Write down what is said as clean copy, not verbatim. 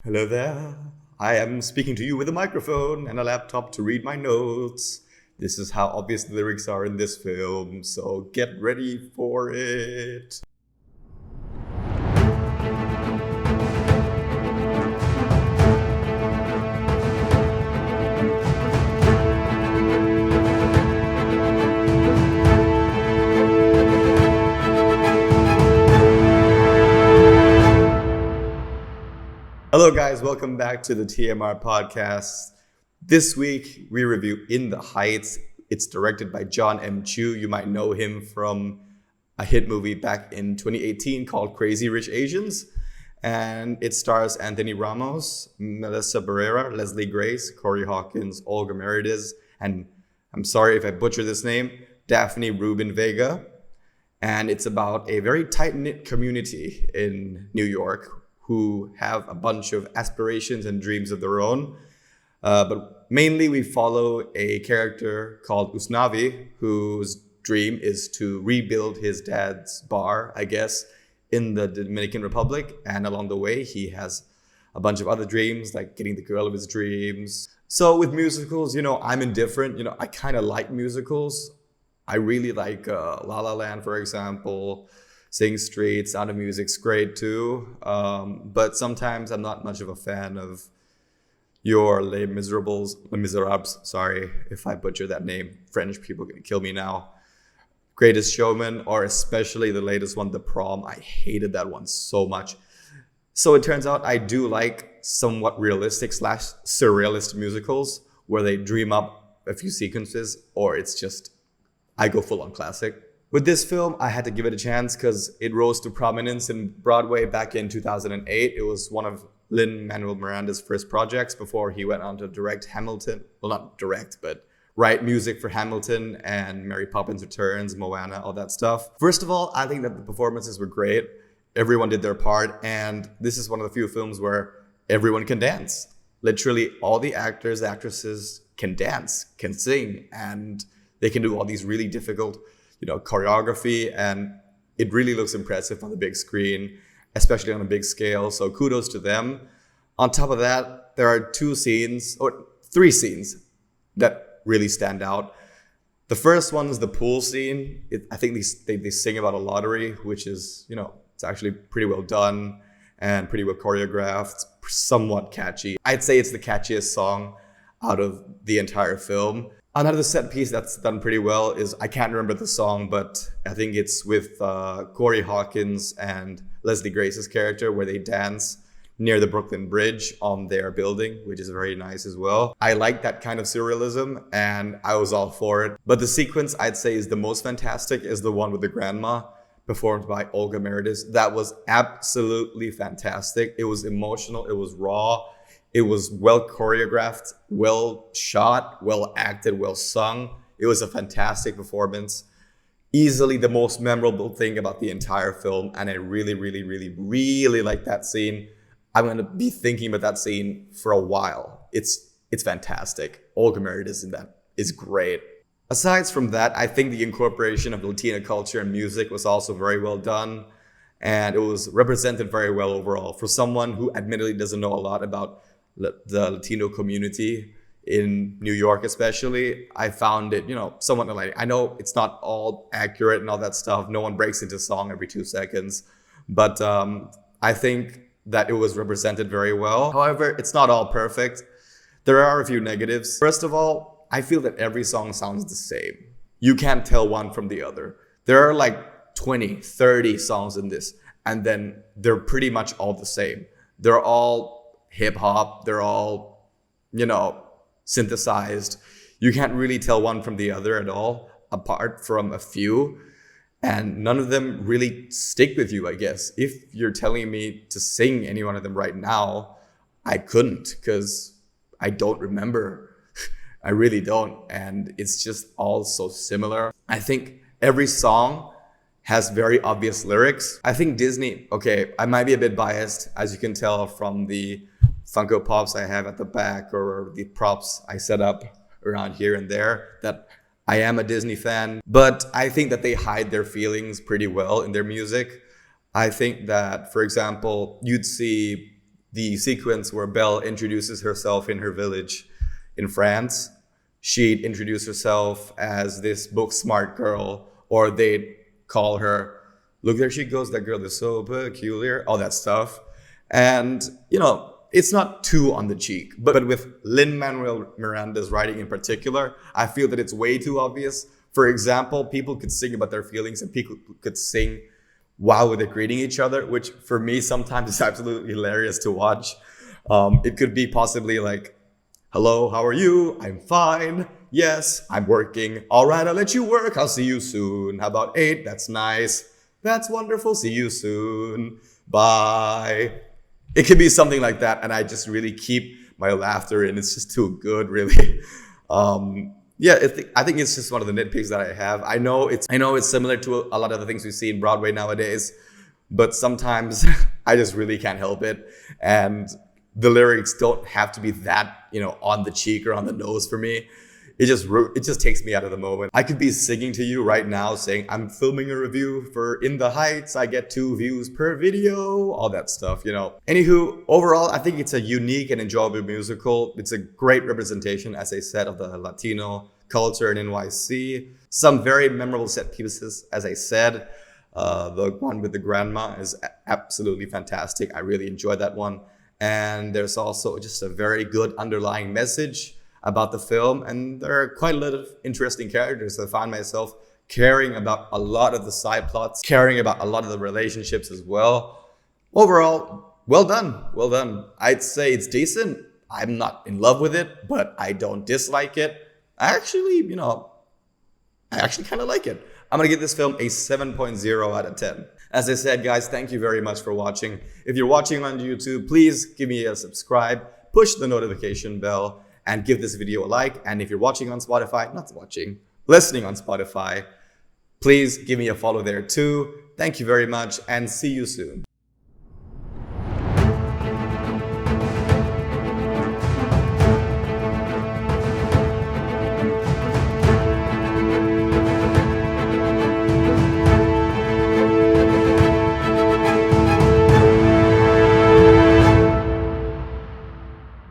Hello there. I am speaking to you with a microphone and a laptop to read my notes. This is how obvious the lyrics are in this film, so get ready for it. Hello, guys. Welcome back to the TMR podcast. This week, we review In the Heights. It's directed by John M. Chu. You might know him from a hit movie back in 2018 called Crazy Rich Asians. And it stars Anthony Ramos, Melissa Barrera, Leslie Grace, Corey Hawkins, Olga Merediz, and I'm sorry if I butcher this name, Daphne Rubin Vega. And it's about a very tight-knit community in New York who have a bunch of aspirations and dreams of their own. But mainly we follow a character called Usnavi, whose dream is to rebuild his dad's bar, I guess, in the Dominican Republic. And along the way, he has a bunch of other dreams, like getting the girl of his dreams. So with musicals, I'm indifferent. I kind of like musicals. I really like La La Land, for example. Sing Street, Sound of Music's great too. But sometimes I'm not much of a fan of your Les Miserables, sorry if I butcher that name. French people are gonna kill me now. Greatest Showman, or especially the latest one, The Prom. I hated that one so much. So it turns out I do like somewhat realistic / surrealist musicals where they dream up a few sequences, or it's just, I go full on classic. With this film, I had to give it a chance because it rose to prominence in Broadway back in 2008. It was one of Lin-Manuel Miranda's first projects before he went on to direct Hamilton. Well, not direct, but write music for Hamilton and Mary Poppins Returns, Moana, all that stuff. First of all, I think that the performances were great. Everyone did their part. And this is one of the few films where everyone can dance. Literally all the actors, actresses can dance, can sing, and they can do all these really difficult choreography, and it really looks impressive on the big screen, especially on a big scale. So kudos to them. On top of that, there are three scenes that really stand out. The first one is the pool scene. I think they sing about a lottery, which is, it's actually pretty well done and pretty well choreographed, somewhat catchy. I'd say it's the catchiest song out of the entire film. Another set piece that's done pretty well is, I can't remember the song, but I think it's with Corey Hawkins and Leslie Grace's character, where they dance near the Brooklyn Bridge on their building, which is very nice as well. I like that kind of surrealism and I was all for it. But the sequence I'd say is the most fantastic is the one with the grandma, performed by Olga Merediz. That was absolutely fantastic. It was emotional, it was raw. It was well choreographed, well shot, well acted, well sung. It was a fantastic performance. Easily the most memorable thing about the entire film. And I really, really, really, really like that scene. I'm going to be thinking about that scene for a while. It's fantastic. Olga Merediz in that is great. Aside from that, I think the incorporation of Latina culture and music was also very well done. And it was represented very well overall. For someone who admittedly doesn't know a lot about the Latino community in New York especially, I found it, somewhat enlightening. I know it's not all accurate and all that stuff. No one breaks into song every 2 seconds. But I think that it was represented very well. However, it's not all perfect. There are a few negatives. First of all, I feel that every song sounds the same. You can't tell one from the other. There are like 20, 30 songs in this, and then they're pretty much all the same. They're all hip hop, they're all, synthesized. You can't really tell one from the other at all, apart from a few. And none of them really stick with you, I guess. If you're telling me to sing any one of them right now, I couldn't, because I don't remember. I really don't. And it's just all so similar. I think every song has very obvious lyrics. I think Disney, okay, I might be a bit biased, as you can tell from the Funko Pops I have at the back or the props I set up around here and there, that I am a Disney fan, but I think that they hide their feelings pretty well in their music. I think that, for example, you'd see the sequence where Belle introduces herself in her village in France. She'd introduce herself as this book smart girl, or they'd call her, look, there she goes, that girl is so peculiar, all that stuff. And, you know, it's not too on the cheek, but with Lin-Manuel Miranda's writing in particular, I feel that it's way too obvious. For example, people could sing about their feelings and people could sing while they're greeting each other, which for me sometimes is absolutely hilarious to watch. It could be possibly like, hello, how are you? I'm fine. Yes, I'm working. All right, I'll let you work. I'll see you soon. How about 8? That's nice. That's wonderful. See you soon. Bye. It could be something like that, and I just really keep my laughter in. It's just too good, really. I think it's just one of the nitpicks that I have. I know it's similar to a lot of the things we see in Broadway nowadays, but sometimes I just really can't help it. And the lyrics don't have to be that, you know, on the cheek or on the nose for me. It just takes me out of the moment. I could be singing to you right now saying, I'm filming a review for In the Heights. I get 2 views per video, all that stuff, you know. Anywho, overall, I think it's a unique and enjoyable musical. It's a great representation, as I said, of the Latino culture in NYC. Some very memorable set pieces, as I said. The one with the grandma is absolutely fantastic. I really enjoyed that one. And there's also just a very good underlying message about the film, and there are quite a lot of interesting characters. I find myself caring about a lot of the side plots, caring about a lot of the relationships as well. Overall, well done. I'd say it's decent. I'm not in love with it, but I don't dislike it. I actually kind of like it. I'm gonna give this film a 7.0 out of 10. As I said, guys, thank you very much for watching. If you're watching on YouTube, please give me a subscribe, push the notification bell, and give this video a like. And if you're watching on Spotify, listening on Spotify, please give me a follow there too. Thank you very much and see you soon.